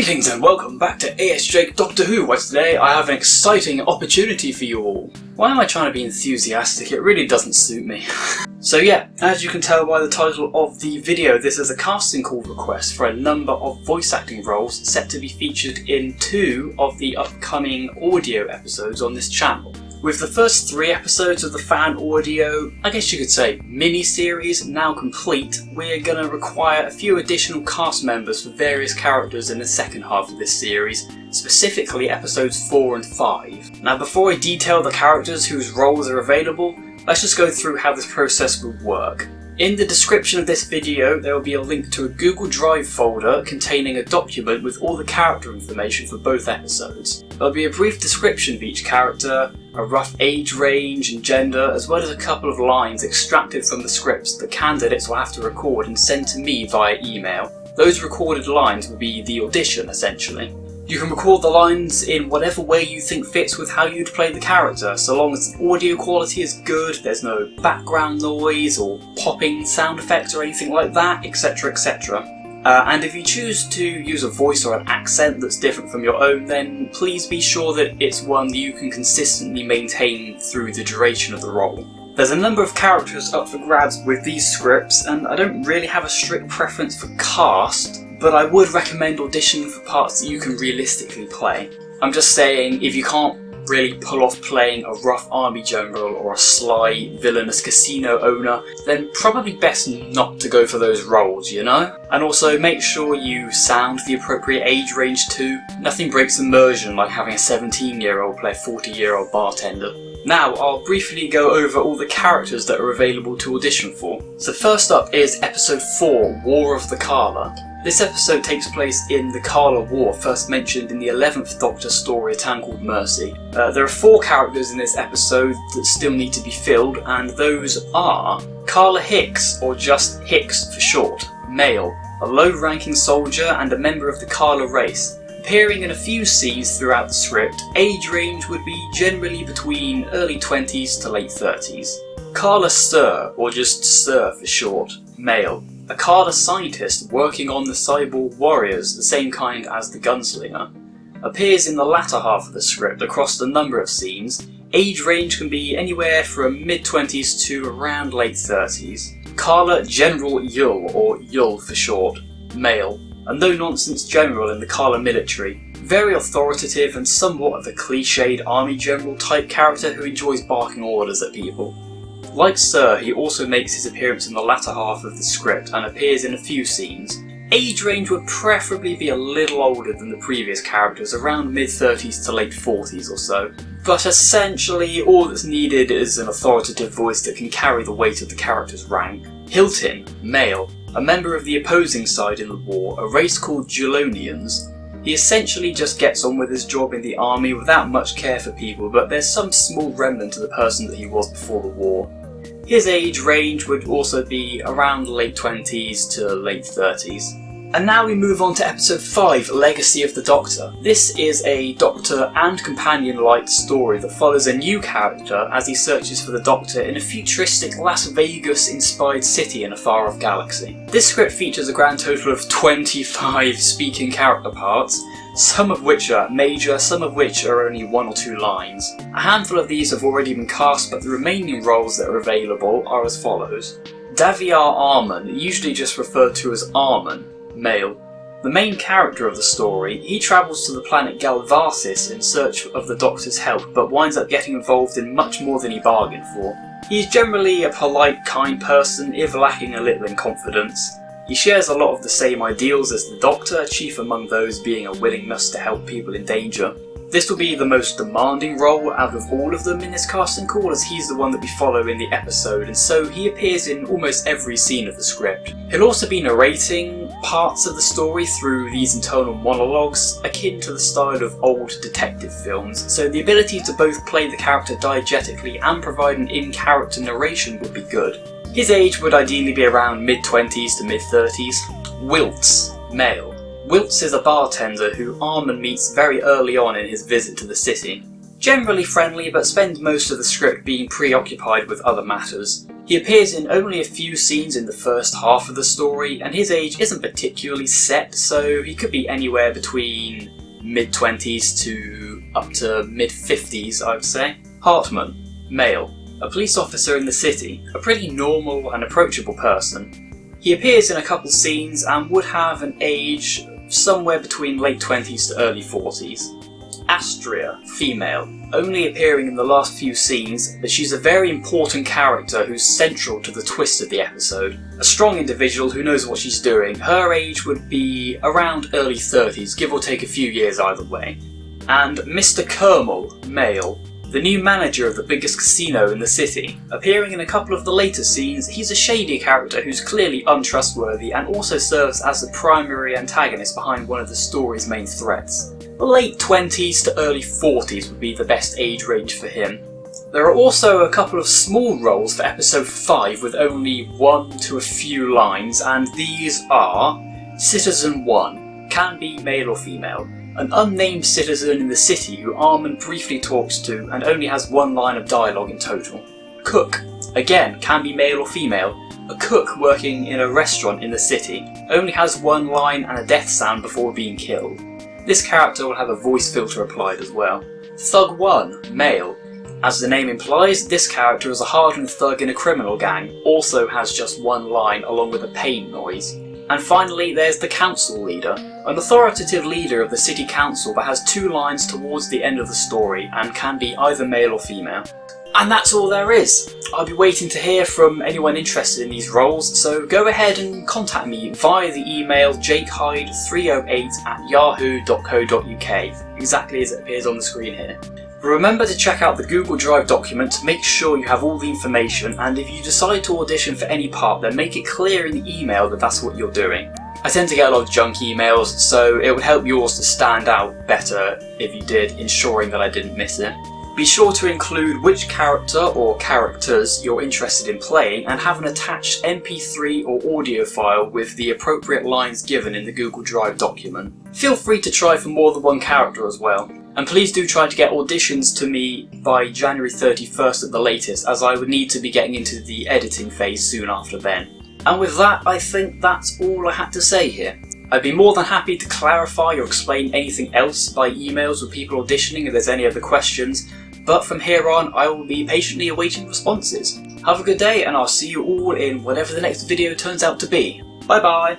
Greetings and welcome back to ASJ Doctor Who, where today I have an exciting opportunity for you all. Why am I trying to be enthusiastic? It really doesn't suit me. So yeah, as you can tell by the title of the video, this is a casting call request for a number of voice acting roles set to be featured in 2 of the upcoming audio episodes on this channel. With the first 3 episodes of the fan audio, I guess you could say mini-series, now complete, we're going to require a few additional cast members for various characters in the second half of this series, specifically episodes 4 and 5. Now before I detail the characters whose roles are available, let's just go through how this process will work. In the description of this video there will be a link to a Google Drive folder containing a document with all the character information for both episodes. There will be a brief description of each character, a rough age range and gender, as well as a couple of lines extracted from the scripts that candidates will have to record and send to me via email. Those recorded lines will be the audition essentially. You can record the lines in whatever way you think fits with how you'd play the character, so long as the audio quality is good, there's no background noise or popping sound effects or anything like that, etc, etc. And if you choose to use a voice or an accent that's different from your own, then please be sure that it's one that you can consistently maintain through the duration of the role. There's a number of characters up for grabs with these scripts, and I don't really have a strict preference for cast, but I would recommend auditioning for parts that you can realistically play. I'm just saying, if you can't really pull off playing a rough army general or a sly, villainous casino owner, then probably best not to go for those roles, you know? And also make sure you sound the appropriate age range too. Nothing breaks immersion like having a 17-year-old play a 40-year-old bartender. Now, I'll briefly go over all the characters that are available to audition for. So first up is episode 4, War of the Carla. This episode takes place in the Carla War, first mentioned in the 11th Doctor story, A Town Called Mercy. There are 4 characters in this episode that still need to be filled, and those are Carla Hicks, or just Hicks for short, male, a low-ranking soldier and a member of the Carla race. Appearing in a few scenes throughout the script, age range would be generally between early 20s to late 30s. Carla Sir, or just Sir for short, male, a Carla scientist working on the cyborg warriors, the same kind as the gunslinger. Appears in the latter half of the script across a number of scenes. Age range can be anywhere from mid-20s to around late 30s. Carla General Yul, or Yul for short, male, a no-nonsense general in the Carla military. Very authoritative and somewhat of a cliched army general type character who enjoys barking orders at people. Like Sir, he also makes his appearance in the latter half of the script and appears in a few scenes. Age range would preferably be a little older than the previous characters, around mid-30s to late 40s or so. But essentially, all that's needed is an authoritative voice that can carry the weight of the character's rank. Hilton, male, a member of the opposing side in the war, a race called Julonians. He essentially just gets on with his job in the army without much care for people, but there's some small remnant of the person that he was before the war. His age range would also be around late 20s to late 30s. And now we move on to episode 5, Legacy of the Doctor. This is a Doctor and companion light story that follows a new character as he searches for the Doctor in a futuristic Las Vegas inspired city in a far off galaxy. This script features a grand total of 25 speaking character parts, some of which are major, some of which are only 1 or 2 lines. A handful of these have already been cast, but the remaining roles that are available are as follows. Daviar Arman, usually just referred to as Arman, male. The main character of the story, he travels to the planet Galvasis in search of the Doctor's help, but winds up getting involved in much more than he bargained for. He is generally a polite, kind person, if lacking a little in confidence. He shares a lot of the same ideals as the Doctor, chief among those being a willingness to help people in danger. This will be the most demanding role out of all of them in this casting call, as he's the one that we follow in the episode, and so he appears in almost every scene of the script. He'll also be narrating parts of the story through these internal monologues, akin to the style of old detective films, so the ability to both play the character diegetically and provide an in-character narration would be good. His age would ideally be around mid-20s to mid-30s. Wiltz, male. Wiltz is a bartender who Arman meets very early on in his visit to the city. Generally friendly, but spends most of the script being preoccupied with other matters. He appears in only a few scenes in the first half of the story, and his age isn't particularly set, so he could be anywhere between mid-20s to up to mid-50s, I would say. Hartman, male, a police officer in the city, a pretty normal and approachable person. He appears in a couple scenes and would have an age somewhere between late 20s to early 40s. Astria, female, only appearing in the last few scenes, but she's a very important character who's central to the twist of the episode. A strong individual who knows what she's doing. Her age would be around early 30s, give or take a few years either way. And Mr. Kermel, male, the new manager of the biggest casino in the city. Appearing in a couple of the later scenes, he's a shady character who's clearly untrustworthy and also serves as the primary antagonist behind one of the story's main threats. Late 20s to early 40s would be the best age range for him. There are also a couple of small roles for episode 5 with only one to a few lines, and these are Citizen 1, can be male or female, an unnamed citizen in the city who Armin briefly talks to and only has one line of dialogue in total. Cook, again, can be male or female, a cook working in a restaurant in the city, only has one line and a death sound before being killed. This character will have a voice filter applied as well. Thug 1, male. As the name implies, this character is a hardened thug in a criminal gang, also has just one line along with a pain noise. And finally there's the council leader, an authoritative leader of the city council that has two lines towards the end of the story and can be either male or female. And that's all there is. I'll be waiting to hear from anyone interested in these roles, so go ahead and contact me via the email jakehyde308@yahoo.co.uk, exactly as it appears on the screen here. Remember to check out the Google Drive document to make sure you have all the information, and if you decide to audition for any part, then make it clear in the email that that's what you're doing. I tend to get a lot of junk emails, so it would help yours to stand out better if you did, ensuring that I didn't miss it. Be sure to include which character or characters you're interested in playing and have an attached MP3 or audio file with the appropriate lines given in the Google Drive document. Feel free to try for more than one character as well. And please do try to get auditions to me by January 31st at the latest, as I would need to be getting into the editing phase soon after then. And with that, I think that's all I had to say here. I'd be more than happy to clarify or explain anything else by emails with people auditioning if there's any other questions, but from here on I will be patiently awaiting responses. Have a good day, and I'll see you all in whatever the next video turns out to be. Bye bye!